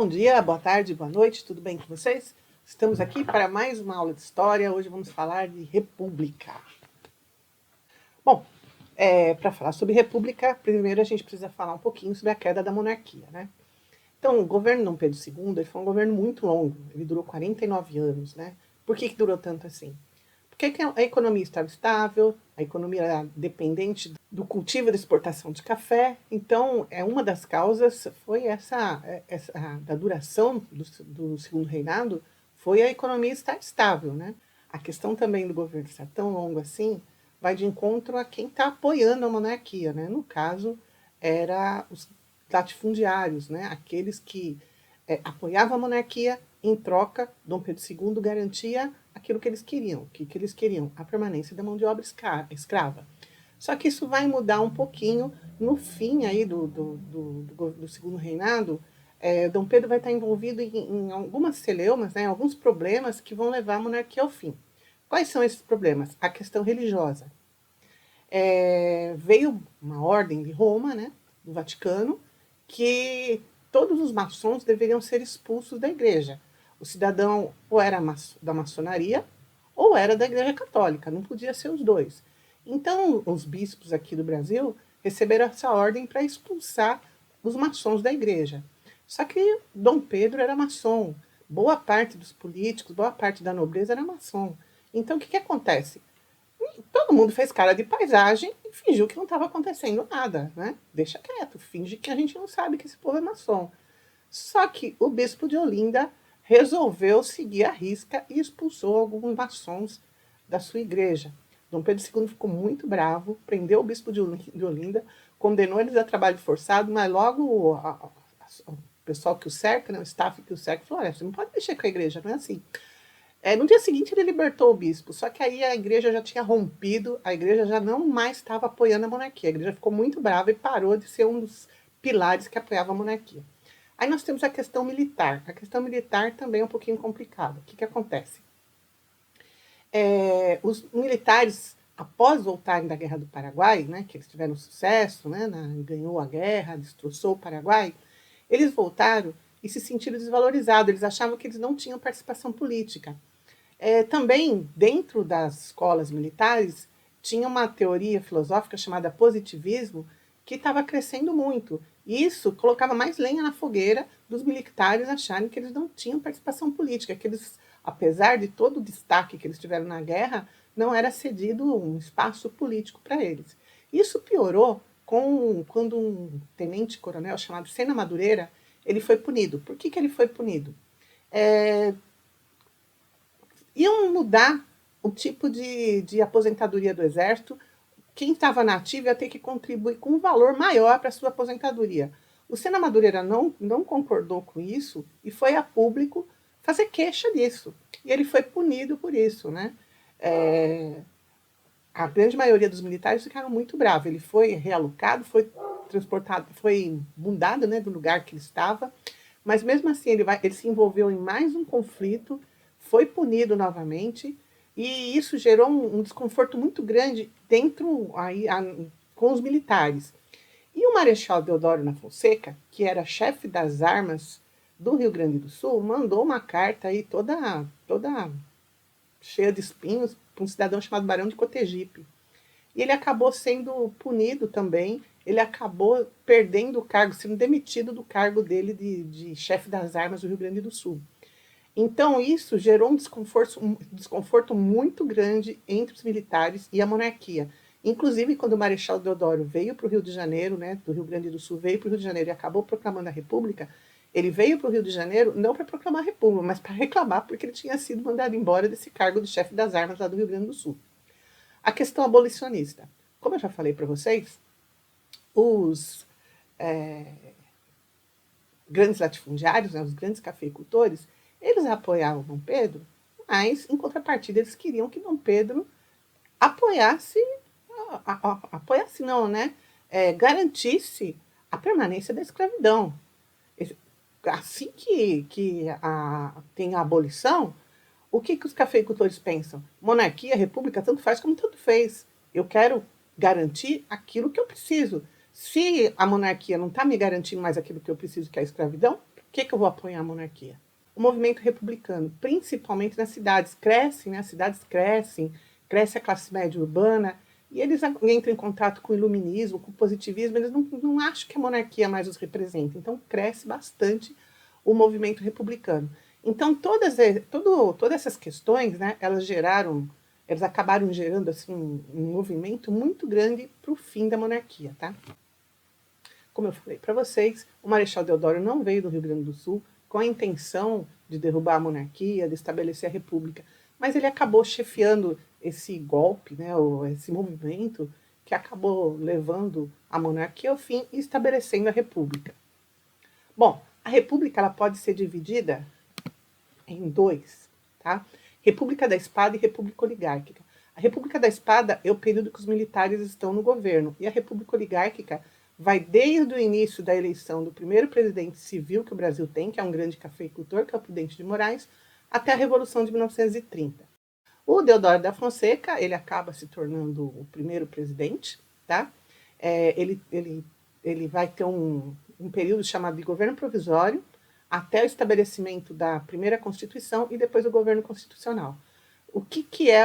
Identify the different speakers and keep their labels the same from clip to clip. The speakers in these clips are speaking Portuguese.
Speaker 1: Bom dia, boa tarde, boa noite, tudo bem com vocês? Estamos aqui para mais uma aula de história. Hoje vamos falar de república. Bom, para falar sobre república, primeiro a gente precisa falar um pouquinho sobre a queda da monarquia, né? Então, o governo Dom Pedro II ele foi um governo muito longo, ele durou 49 anos, né? Por que durou tanto assim? Porque a economia estava estável, a economia era dependente do cultivo e da exportação de café. Então, uma das causas foi essa da duração do segundo reinado, foi a economia estar estável, né? A questão também do governo estar tão longo assim vai de encontro a quem está apoiando a monarquia, né? No caso, era os latifundiários, né? Aqueles que apoiavam a monarquia. Em troca, Dom Pedro II garantia aquilo que eles queriam. O que eles queriam? A permanência da mão de obra escrava. Só que isso vai mudar um pouquinho no fim aí do segundo reinado. Dom Pedro vai estar envolvido em algumas celeumas, né, alguns problemas que vão levar a monarquia ao fim. Quais são esses problemas? A questão religiosa. Veio uma ordem de Roma, né, do Vaticano, que todos os maçons deveriam ser expulsos da igreja. O cidadão ou era da maçonaria ou era da Igreja Católica, não podia ser os dois. Então, os bispos aqui do Brasil receberam essa ordem para expulsar os maçons da igreja. Só que Dom Pedro era maçom, boa parte dos políticos, boa parte da nobreza era maçom. Então, o que acontece? Todo mundo fez cara de paisagem e fingiu que não estava acontecendo nada, né? Deixa quieto, finge que a gente não sabe que esse povo é maçom. Só que o bispo de Olinda resolveu seguir a risca e expulsou alguns maçons da sua igreja. Dom Pedro II ficou muito bravo, prendeu o bispo de Olinda, condenou eles a trabalho forçado, mas logo o pessoal que o cerca, né, o staff que o cerca, falou: olha, você não pode mexer com a igreja, não é assim. No dia seguinte ele libertou o bispo, só que aí a igreja já tinha rompido, a igreja já não mais estava apoiando a monarquia. A igreja ficou muito brava e parou de ser um dos pilares que apoiava a monarquia. Aí nós temos a questão militar. A questão militar também é um pouquinho complicada. O que acontece? Os militares, após voltarem da Guerra do Paraguai, né, que eles tiveram sucesso, né, ganhou a guerra, destroçou o Paraguai, eles voltaram e se sentiram desvalorizados. Eles achavam que eles não tinham participação política. Também, dentro das escolas militares, tinha uma teoria filosófica chamada positivismo, que estava crescendo muito. E isso colocava mais lenha na fogueira dos militares acharem que eles não tinham participação política, que eles, apesar de todo o destaque que eles tiveram na guerra, não era cedido um espaço político para eles. Isso piorou quando um tenente-coronel chamado Sena Madureira ele foi punido. Por que ele foi punido? Iam mudar o tipo de aposentadoria do Exército. Quem estava na ativa ia ter que contribuir com um valor maior para a sua aposentadoria. O Sena Madureira não concordou com isso e foi a público fazer queixa disso. E ele foi punido por isso, né? A grande maioria dos militares ficaram muito bravos. Ele foi realocado, foi transportado, foi mudado, né, do lugar que ele estava, mas mesmo assim ele se envolveu em mais um conflito, foi punido novamente, e isso gerou um desconforto muito grande dentro com os militares. E o Marechal Deodoro da Fonseca, que era chefe das armas do Rio Grande do Sul, mandou uma carta aí toda cheia de espinhos para um cidadão chamado Barão de Cotegipe. E ele acabou sendo punido também, ele acabou perdendo o cargo, sendo demitido do cargo dele de chefe das armas do Rio Grande do Sul. Então, isso gerou um desconforto muito grande entre os militares e a monarquia. Inclusive, quando o Marechal Deodoro veio para o Rio de Janeiro, né, do Rio Grande do Sul, veio para o Rio de Janeiro e acabou proclamando a República, ele veio para o Rio de Janeiro não para proclamar a República, mas para reclamar porque ele tinha sido mandado embora desse cargo de chefe das armas lá do Rio Grande do Sul. A questão abolicionista. Como eu já falei para vocês, os grandes latifundiários, né, os grandes cafeicultores, eles apoiavam Dom Pedro, mas, em contrapartida, eles queriam que Dom Pedro apoiasse não, né? Garantisse a permanência da escravidão. Assim que tem a abolição, o que os cafeicultores pensam? Monarquia, república, tanto faz como tanto fez. Eu quero garantir aquilo que eu preciso. Se a monarquia não está me garantindo mais aquilo que eu preciso, que é a escravidão, que eu vou apoiar a monarquia? O movimento republicano, principalmente nas cidades, crescem, né? As cidades crescem, cresce a classe média urbana, e eles entram em contato com o iluminismo, com o positivismo, eles não acham que a monarquia mais os representa. Então, cresce bastante o movimento republicano. Então, todas essas questões, né, eles acabaram gerando assim, um movimento muito grande para o fim da monarquia. Tá? Como eu falei para vocês, o Marechal Deodoro não veio do Rio Grande do Sul com a intenção de derrubar a monarquia, de estabelecer a república, mas ele acabou chefiando esse golpe, né, ou esse movimento que acabou levando a monarquia ao fim e estabelecendo a república. Bom, a república ela pode ser dividida em dois, tá? República da Espada e República Oligárquica. A República da Espada é o período que os militares estão no governo, e a República Oligárquica vai desde o início da eleição do primeiro presidente civil que o Brasil tem, que é um grande cafeicultor, que é o Prudente de Moraes, até a Revolução de 1930. O Deodoro da Fonseca, ele acaba se tornando o primeiro presidente, tá? Ele vai ter um período chamado de governo provisório, até o estabelecimento da primeira Constituição e depois o governo constitucional. O que é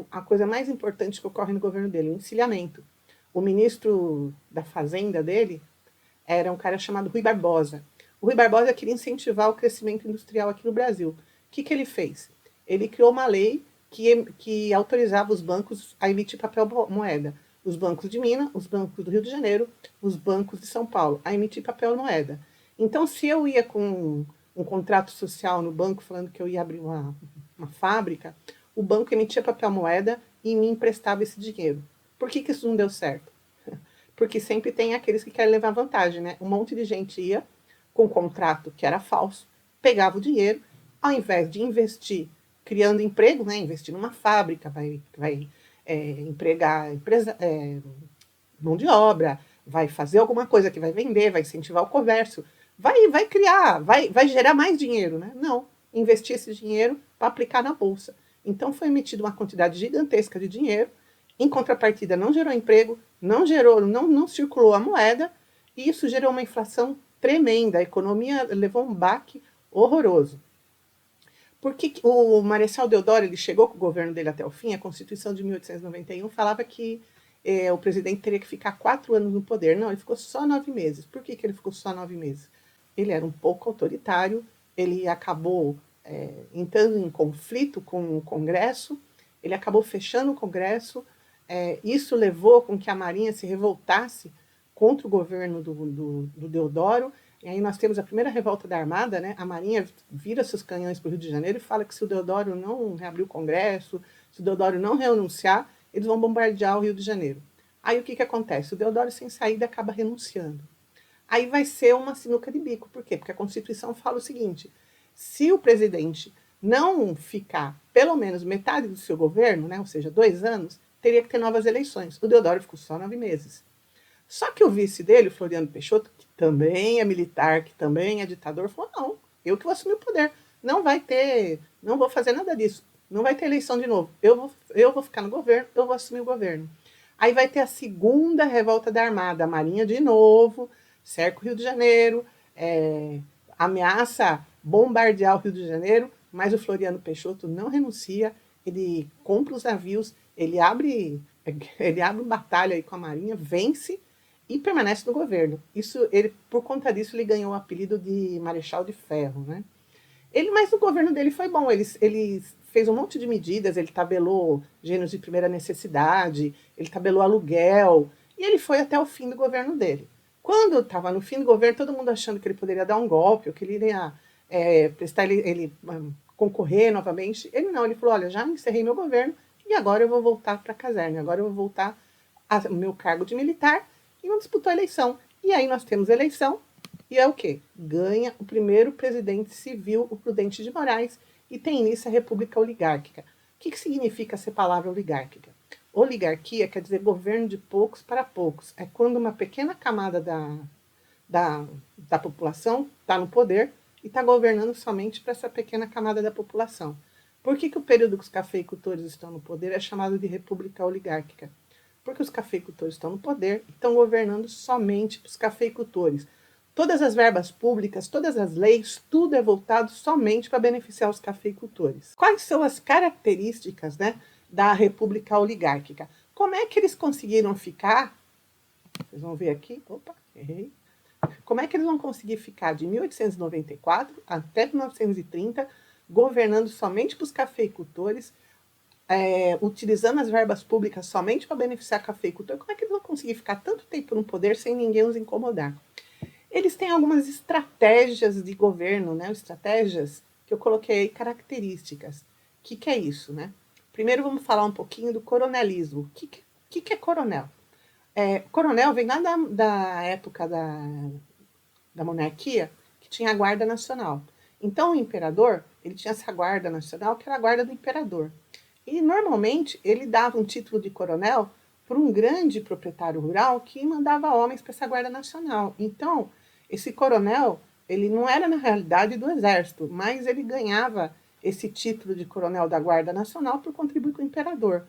Speaker 1: a coisa mais importante que ocorre no governo dele? O encilhamento. O ministro da Fazenda dele era um cara chamado Rui Barbosa. O Rui Barbosa queria incentivar o crescimento industrial aqui no Brasil. O que ele fez? Ele criou uma lei que autorizava os bancos a emitir papel moeda. Os bancos de Minas, os bancos do Rio de Janeiro, os bancos de São Paulo, a emitir papel moeda. Então, se eu ia com um contrato social no banco falando que eu ia abrir uma fábrica, o banco emitia papel moeda e me emprestava esse dinheiro. Por que isso não deu certo? Porque sempre tem aqueles que querem levar vantagem, né? Um monte de gente ia com um contrato que era falso, pegava o dinheiro, ao invés de investir criando emprego, né? Investir numa fábrica, vai empregar mão de obra, vai fazer alguma coisa que vai vender, vai incentivar o comércio, vai criar, vai gerar mais dinheiro, né? Não, investir esse dinheiro para aplicar na bolsa. Então foi emitida uma quantidade gigantesca de dinheiro, em contrapartida não gerou emprego, não circulou a moeda, e isso gerou uma inflação tremenda, a economia levou um baque horroroso. Porque o Marechal Deodoro ele chegou com o governo dele até o fim, a Constituição de 1891 falava que o presidente teria que ficar 4 anos no poder. Não, ele ficou só 9 meses. Por que ele ficou só 9 meses? Ele era um pouco autoritário, ele acabou entrando em conflito com o Congresso, ele acabou fechando o Congresso, isso levou com que a Marinha se revoltasse contra o governo do Deodoro, e aí nós temos a primeira revolta da Armada, né? A Marinha vira seus canhões para o Rio de Janeiro e fala que se o Deodoro não reabrir o Congresso, se o Deodoro não renunciar, eles vão bombardear o Rio de Janeiro. Aí o que acontece? O Deodoro, sem saída, acaba renunciando. Aí vai ser uma sinuca de bico. Por quê? Porque a Constituição fala o seguinte: se o presidente não ficar pelo menos metade do seu governo, né, ou seja, 2 anos, teria que ter novas eleições. O Deodoro ficou só 9 meses. Só que o vice dele, o Floriano Peixoto, que também é militar, que também é ditador, falou: não, eu que vou assumir o poder. Não vai ter, não vou fazer nada disso. Não vai ter eleição de novo. Eu vou ficar no governo, eu vou assumir o governo. Aí vai ter a segunda revolta da Armada, a Marinha de novo, cerca o Rio de Janeiro, ameaça bombardear o Rio de Janeiro, mas o Floriano Peixoto não renuncia, ele compra os navios, ele abre uma batalha aí com a Marinha, vence e permanece no governo. Por conta disso, ele ganhou o apelido de Marechal de Ferro, né? Mas o governo dele foi bom, ele fez um monte de medidas, ele tabelou gêneros de primeira necessidade, ele tabelou aluguel, e ele foi até o fim do governo dele. Quando estava no fim do governo, todo mundo achando que ele poderia dar um golpe, ou que ele iria prestar ele concorrer novamente, ele não, ele falou: olha, já encerrei meu governo, e agora eu vou voltar para a caserna, agora eu vou voltar ao meu cargo de militar, e não disputou a eleição. E aí nós temos eleição, e é o quê? Ganha o primeiro presidente civil, o Prudente de Moraes, e tem início a República Oligárquica. O que significa essa palavra oligárquica? Oligarquia quer dizer governo de poucos para poucos. É quando uma pequena camada da população está no poder e está governando somente para essa pequena camada da população. Por que o período que os cafeicultores estão no poder é chamado de República Oligárquica? Porque os cafeicultores estão no poder e estão governando somente para os cafeicultores. Todas as verbas públicas, todas as leis, tudo é voltado somente para beneficiar os cafeicultores. Quais são as características, né, da república oligárquica? Como é que eles conseguiram ficar? Vocês vão ver aqui. Opa, errei. Como é que eles vão conseguir ficar de 1894 até 1930 governando somente para os cafeicultores, utilizando as verbas públicas somente para beneficiar cafeicultor? Como é que eles vão conseguir ficar tanto tempo no poder sem ninguém os incomodar? Eles têm algumas estratégias de governo, né? Estratégias que eu coloquei aí, características. O que é isso, né? Primeiro vamos falar um pouquinho do coronelismo. O que é coronel? Coronel vem lá da época da monarquia, que tinha a guarda nacional. Então o imperador, ele tinha essa guarda nacional, que era a guarda do imperador. E normalmente ele dava um título de coronel para um grande proprietário rural que mandava homens para essa guarda nacional. Então, esse coronel, ele não era na realidade do exército, mas ele ganhava esse título de coronel da Guarda Nacional por contribuir com o imperador.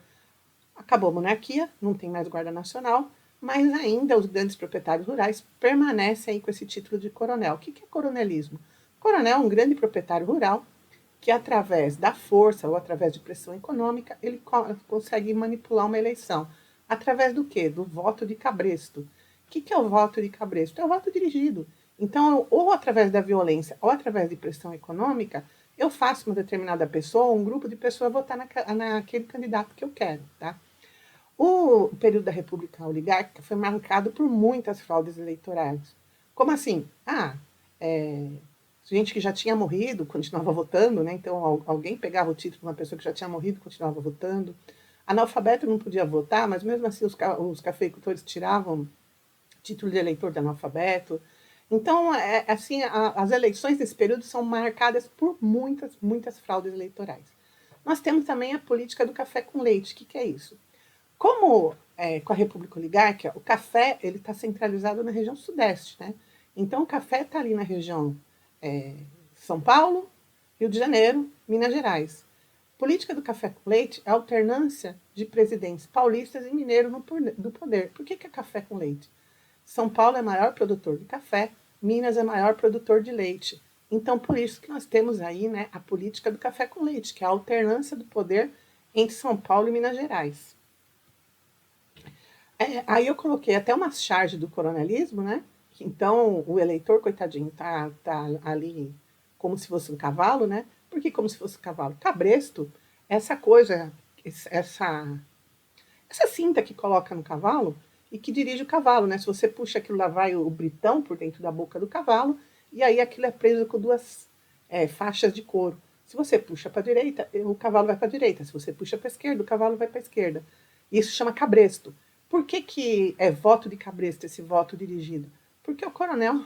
Speaker 1: Acabou a monarquia, não tem mais Guarda Nacional, mas ainda os grandes proprietários rurais permanecem aí com esse título de coronel. O que é coronelismo? Coronel é um grande proprietário rural que, através da força ou através de pressão econômica, ele consegue manipular uma eleição. Através do quê? Do voto de cabresto. O que é o voto de cabresto? É o voto dirigido. Então, ou através da violência ou através de pressão econômica, eu faço uma determinada pessoa, um grupo de pessoas votar naquele candidato que eu quero, tá? O período da República Oligárquica foi marcado por muitas fraudes eleitorais. Como assim? Gente que já tinha morrido continuava votando, né? Então alguém pegava o título de uma pessoa que já tinha morrido e continuava votando. Analfabeto não podia votar, mas mesmo assim os cafeicultores tiravam título de eleitor de analfabeto. Então, assim, as eleições desse período são marcadas por muitas fraudes eleitorais. Nós temos também a política do café com leite. O que é isso? Como com a República Oligárquica, o café ele está centralizado na região sudeste, né? Então o café está ali na região São Paulo, Rio de Janeiro, Minas Gerais. Política do café com leite é a alternância de presidentes paulistas e mineiros do poder. Por que é café com leite? São Paulo é maior produtor de café, Minas é maior produtor de leite. Então, por isso que nós temos aí, né, a política do café com leite, que é a alternância do poder entre São Paulo e Minas Gerais. Aí eu coloquei até uma charge do coronelismo, né? Então o eleitor, coitadinho, tá ali como se fosse um cavalo, né? Por que como se fosse um cavalo? Cabresto, essa coisa, essa cinta que coloca no cavalo e que dirige o cavalo, né? Se você puxa aquilo lá, vai o britão por dentro da boca do cavalo e aí aquilo é preso com duas faixas de couro. Se você puxa para a direita, o cavalo vai para a direita. Se você puxa para a esquerda, o cavalo vai para a esquerda. Isso chama cabresto. Por que é voto de cabresto, esse voto dirigido? Porque o coronel,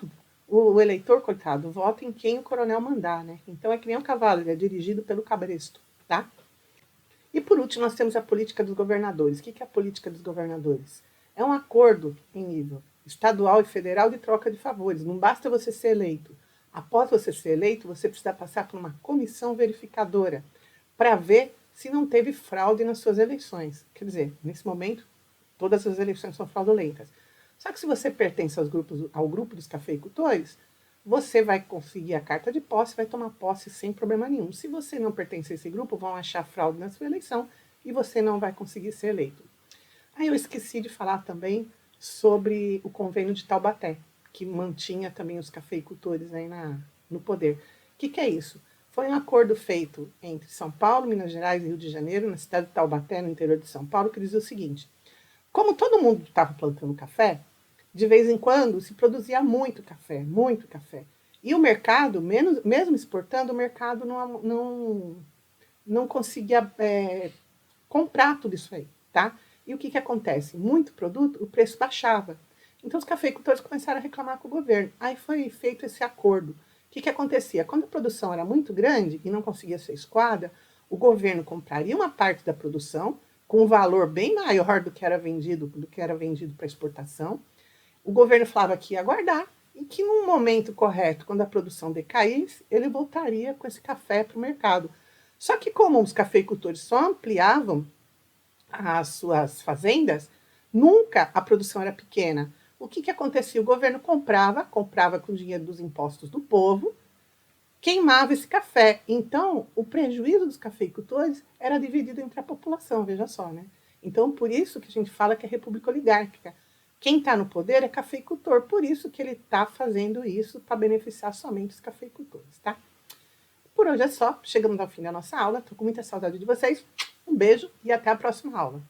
Speaker 1: o eleitor, coitado, vota em quem o coronel mandar, né? Então é que nem o cavalo, ele é dirigido pelo cabresto, tá? E por último, nós temos a política dos governadores. O que é a política dos governadores? É um acordo em nível estadual e federal de troca de favores. Não basta você ser eleito. Após você ser eleito, você precisa passar por uma comissão verificadora para ver se não teve fraude nas suas eleições. Quer dizer, nesse momento, todas as eleições são fraudulentas. Só que se você pertence ao grupo dos cafeicultores, você vai conseguir a carta de posse, vai tomar posse sem problema nenhum. Se você não pertence a esse grupo, vão achar fraude na sua eleição e você não vai conseguir ser eleito. Aí eu esqueci de falar também sobre o convênio de Taubaté, que mantinha também os cafeicultores aí no poder. O que é isso? Foi um acordo feito entre São Paulo, Minas Gerais e Rio de Janeiro, na cidade de Taubaté, no interior de São Paulo, que dizia o seguinte: como todo mundo estava plantando café, de vez em quando se produzia muito café, muito café. E o mercado, mesmo exportando, o mercado não conseguia comprar tudo isso aí, tá? E o que acontece? Muito produto, o preço baixava. Então os cafeicultores começaram a reclamar com o governo. Aí foi feito esse acordo. O que acontecia? Quando a produção era muito grande e não conseguia ser escoada, o governo compraria uma parte da produção com um valor bem maior do que era vendido para exportação. O governo falava que ia guardar e que num momento correto, quando a produção decaísse, ele voltaria com esse café para o mercado. Só que como os cafeicultores só ampliavam as suas fazendas, nunca a produção era pequena. o que, que acontecia? O governo comprava com o dinheiro dos impostos do povo, queimava esse café. Então, o prejuízo dos cafeicultores era dividido entre a população, veja só, né? Então, por isso que a gente fala que é república oligárquica. Quem está no poder é cafeicultor, por isso que ele está fazendo isso para beneficiar somente os cafeicultores, tá? Por hoje é só, chegamos ao fim da nossa aula, estou com muita saudade de vocês. Um beijo e até a próxima aula.